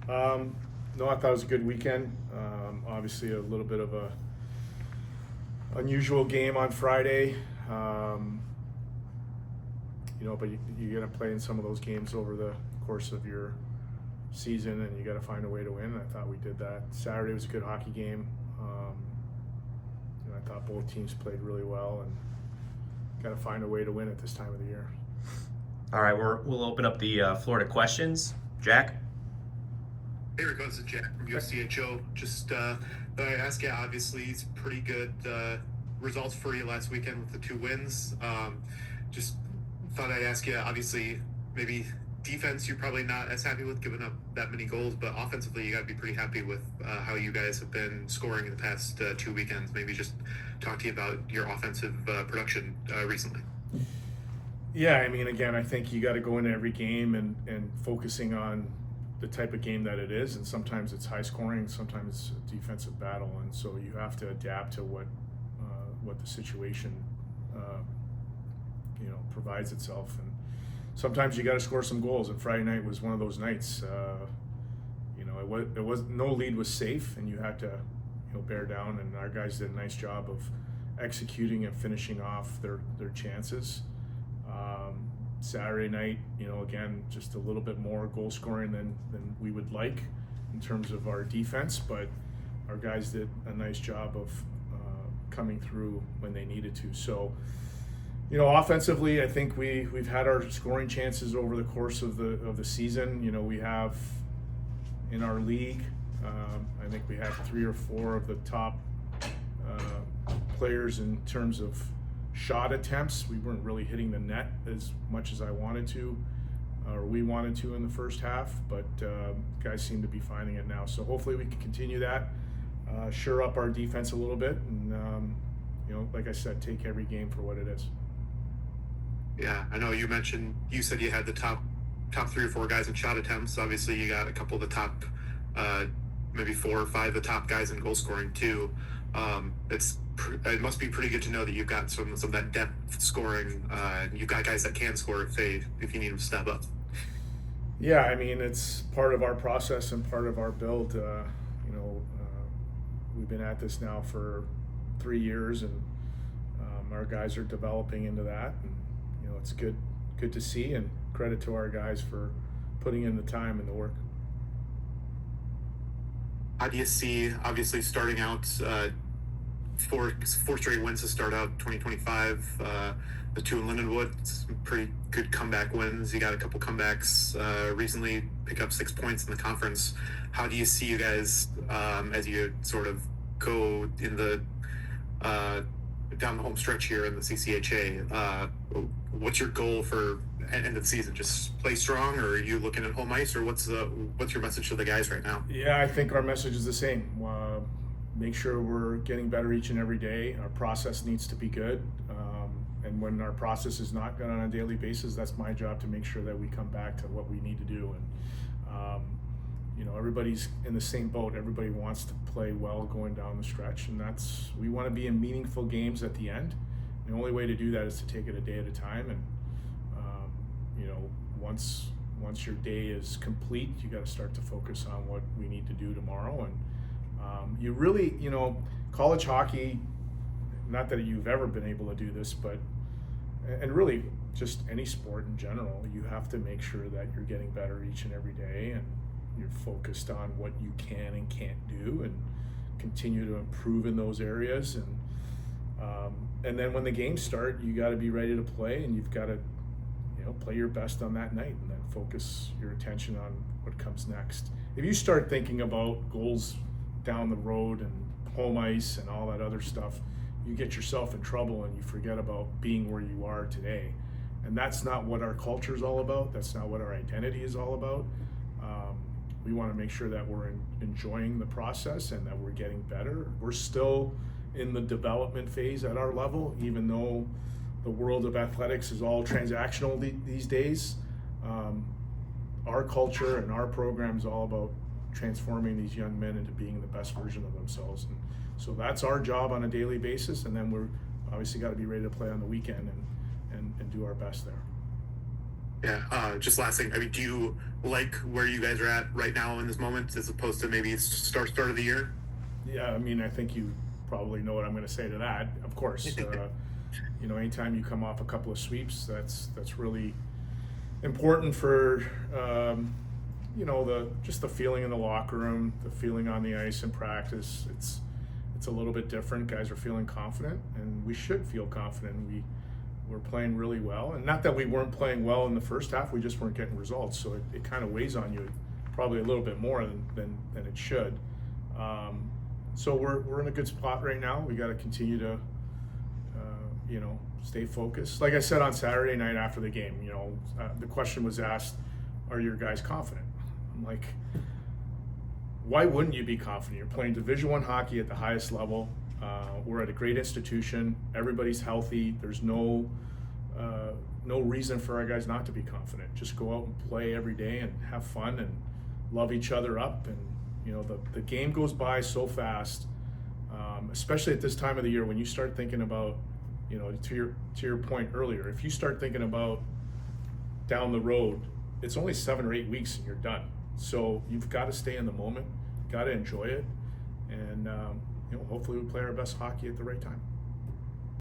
No, I thought it was a good weekend. Obviously, a little bit of a unusual game on Friday. But you're going to play in some of those games over the course of your season, and you got to find a way to win. I thought we did that. Saturday was a good hockey game. I thought both teams played really well, and got to find a way to win at this time of the year. All right, we'll open up the floor to questions. Jack? Hey Rico, this is Jack from USCHO. Just thought I'd ask you, obviously it's pretty good results for you last weekend with the 2 wins. Just thought I'd ask you, obviously maybe defense you're probably not as happy with giving up that many goals, but offensively you got to be pretty happy with how you guys have been scoring in the past 2 weekends. Maybe just talk to you about your offensive production recently. Yeah, I mean, again, I think you got to go into every game and focusing on the type of game that it is, and sometimes it's high scoring, sometimes it's a defensive battle, and so you have to adapt to what the situation provides itself. And sometimes you got to score some goals, and Friday night was one of those nights. It was no lead was safe, and you had to bear down, and our guys did a nice job of executing and finishing off their chances. Saturday night, again, just a little bit more goal scoring than we would like in terms of our defense, but our guys did a nice job of coming through when they needed to. So, offensively, I think we've had our scoring chances over the course of the season. We have in our league, I think we have 3 or 4 of the top players in terms of shot attempts. We weren't really hitting the net as much as I wanted to, or we wanted to in the first half, but guys seem to be finding it now. So hopefully we can continue that, shore up our defense a little bit, and like I said, take every game for what it is. Yeah, I know you said you had the top 3 or 4 guys in shot attempts. Obviously you got a couple of the top, maybe 4 or 5 of the top guys in goal scoring too. It must be pretty good to know that you've got some of that depth scoring. You've got guys that can score if you need them to step up. Yeah, I mean, it's part of our process and part of our build. We've been at this now for 3 years, and our guys are developing into that. And it's good to see, and credit to our guys for putting in the time and the work. How do you see, obviously, starting out 4 straight wins to start out 2025? The 2 in Lindenwood, some pretty good comeback wins. You got a couple comebacks recently, pick up 6 points in the conference. How do you see you guys as you sort of go in the down the home stretch here in the CCHA? What's your goal for end of the season? Just play strong, or are you looking at home ice, or what's your message to the guys right now? Yeah, I think our message is the same. Make sure we're getting better each and every day. Our process needs to be good. And when our process is not good on a daily basis, that's my job to make sure that we come back to what we need to do. And, everybody's in the same boat. Everybody wants to play well going down the stretch. And we want to be in meaningful games at the end. The only way to do that is to take it a day at a time. And, once your day is complete, you got to start to focus on what we need to do tomorrow. And you really, college hockey, not that you've ever been able to do this, and really just any sport in general, you have to make sure that you're getting better each and every day, and you're focused on what you can and can't do, and continue to improve in those areas. And then when the games start, you got to be ready to play, and you've got to play your best on that night, and then focus your attention on what comes next. If you start thinking about goals down the road and home ice and all that other stuff, you get yourself in trouble, and you forget about being where you are today. And that's not what our culture is all about. That's not what our identity is all about. We want to make sure that we're enjoying the process and that we're getting better. We're still in the development phase at our level, even though the world of athletics is all transactional these days. Our culture and our program is all about transforming these young men into being the best version of themselves. And so that's our job on a daily basis, and then we're obviously got to be ready to play on the weekend and do our best there. Yeah. Just last thing. I mean, do you like where you guys are at right now in this moment, as opposed to maybe start of the year? Yeah, I mean, I think you probably know what I'm going to say to that. Of course, you know, anytime you come off a couple of sweeps, that's really important for you know, the feeling in the locker room, the feeling on the ice in practice. It's a little bit different. Guys are feeling confident, and we should feel confident. We're playing really well, and not that we weren't playing well in the first half. We just weren't getting results, so it kind of weighs on you probably a little bit more than it should. So we're in a good spot right now. We got to continue to you know, stay focused. Like I said on Saturday night after the game, you know, the question was asked, "Are your guys confident?" I'm like, why wouldn't you be confident? You're playing Division I hockey at the highest level. We're at a great institution. Everybody's healthy. There's no reason for our guys not to be confident. Just go out and play every day and have fun and love each other up. And you know, the game goes by so fast, especially at this time of the year when you start thinking about, you know, to your point earlier, if you start thinking about down the road, it's only 7 or 8 weeks and you're done. So you've got to stay in the moment, got to enjoy it, and you know, hopefully we play our best hockey at the right time.